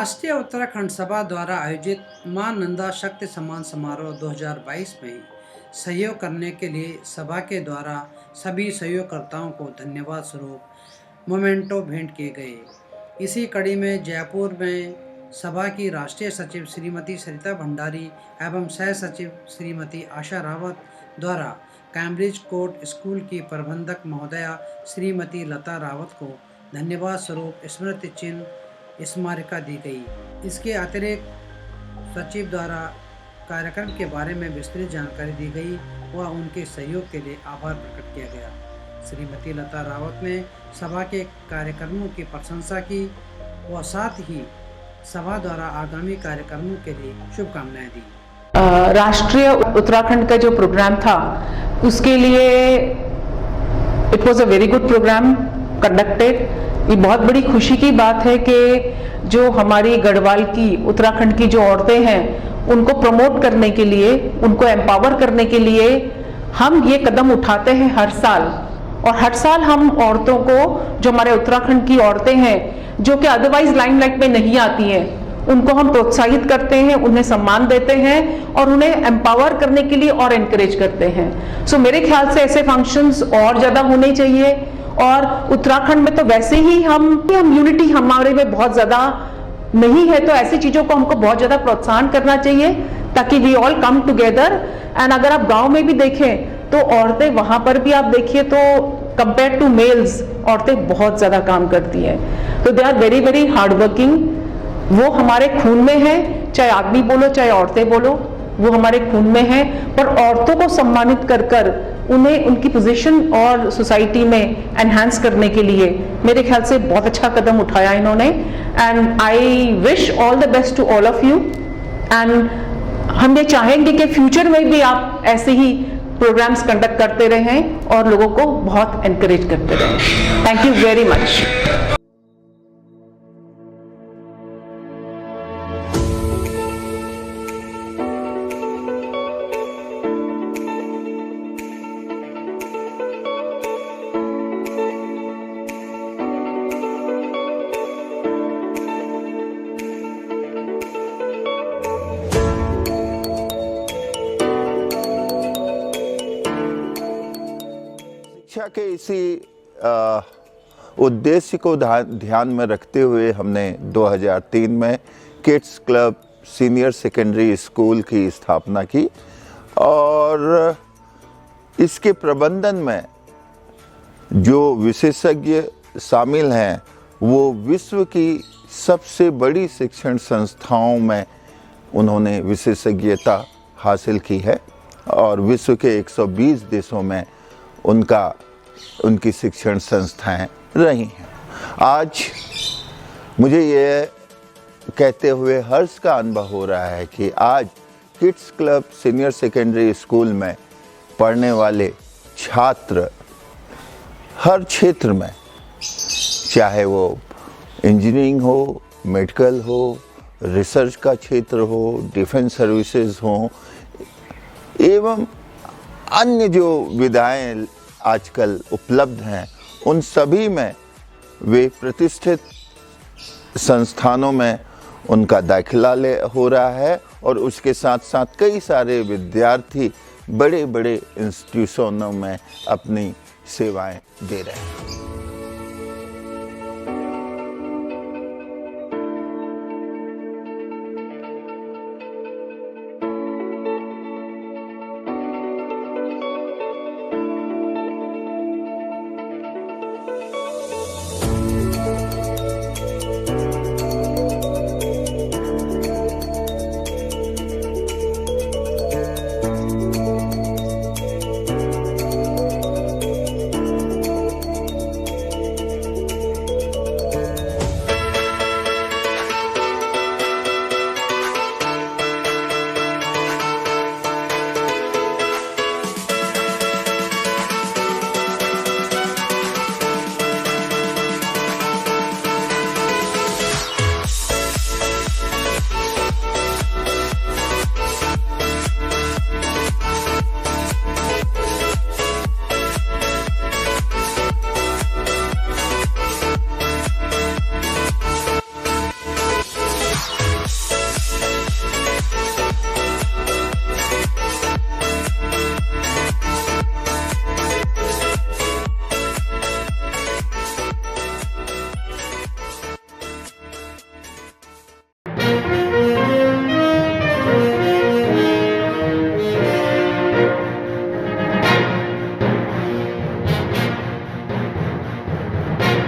राष्ट्रीय उत्तराखंड सभा द्वारा आयोजित मां नंदा शक्ति सम्मान समारोह 2022 में सहयोग करने के लिए सभा के द्वारा सभी सहयोगकर्ताओं को धन्यवाद स्वरूप मोमेंटो भेंट किए गए। इसी कड़ी में जयपुर में सभा की राष्ट्रीय सचिव श्रीमती सरिता भंडारी एवं सह सचिव श्रीमती आशा रावत द्वारा कैम्ब्रिज कोर्ट स्कूल की प्रबंधक महोदया श्रीमती लता रावत को धन्यवाद स्वरूप स्मृति चिन्ह स्मारिका दी गई। इसके अतिरिक्त सचिव द्वारा कार्यक्रम के बारे में विस्तृत जानकारी दी गई व उनके सहयोग के लिए आभार प्रकट किया गया। श्रीमती लता रावत ने सभा के कार्यक्रमों की प्रशंसा की व साथ ही सभा द्वारा आगामी कार्यक्रमों के लिए शुभकामनाएं दी। राष्ट्रीय उत्तराखंड का जो प्रोग्राम था उसके लिए it was a very good programme conducted. ये बहुत बड़ी खुशी की बात है कि जो हमारी गढ़वाल की उत्तराखंड की जो औरतें हैं उनको प्रमोट करने के लिए, उनको एम्पावर करने के लिए हम ये कदम उठाते हैं हर साल। और हर साल हम औरतों को, जो हमारे उत्तराखंड की औरतें हैं जो कि अदरवाइज लाइमलाइट में नहीं आती हैं, उनको हम प्रोत्साहित करते हैं, उन्हें सम्मान देते हैं और उन्हें एम्पावर करने के लिए और एनकरेज करते हैं। सो मेरे ख्याल से ऐसे फंक्शंस और ज्यादा होने चाहिए। और उत्तराखंड में तो वैसे ही हम यूनिटी हमारे में बहुत ज्यादा नहीं है, तो ऐसी चीजों को हमको बहुत ज्यादा प्रोत्साहन करना चाहिए ताकि we all come together. And अगर आप गांव में भी देखें तो औरतें, वहां पर भी आप देखिए तो कंपेयर टू मेल्स औरतें बहुत ज्यादा काम करती हैं। तो they are very very hard working. वो हमारे खून में है, चाहे आदमी बोलो चाहे औरतें बोलो, वो हमारे खून में है। पर औरतों को सम्मानित कर कर उन्हें उनकी पोजीशन और सोसाइटी में एनहांस करने के लिए मेरे ख्याल से बहुत अच्छा कदम उठाया इन्होंने। And I wish all the best to all of you. And हम ये चाहेंगे कि फ्यूचर में भी आप ऐसे ही प्रोग्राम्स कंडक्ट करते रहें और लोगों को बहुत एनकरेज करते रहें। Thank you very much. शिक्षा के इसी उद्देश्य को ध्यान में रखते हुए हमने 2003 में kids club senior secondary school की स्थापना की और इसके प्रबंधन में जो विशेषज्ञ शामिल हैं वो विश्व की सबसे बड़ी शिक्षण संस्थाओं में उन्होंने विशेषज्ञता हासिल की है और विश्व के 120 देशों में उनकी शिक्षण संस्थाएं रही हैं। आज मुझे ये कहते हुए हर्ष का अनुभव हो रहा है कि आज kids club senior secondary school में पढ़ने वाले छात्र हर क्षेत्र में, चाहे वो इंजीनियरिंग हो, मेडिकल हो, रिसर्च का क्षेत्र हो, डिफेंस सर्विसेज हो एवं अन्य जो विधाएं आजकल उपलब्ध हैं, उन सभी में वे प्रतिष्ठित संस्थानों में उनका दाखिला हो रहा है और उसके साथ साथ कई सारे विद्यार्थी बड़े बड़े इंस्टीट्यूशनों में अपनी सेवाएं दे रहे हैं।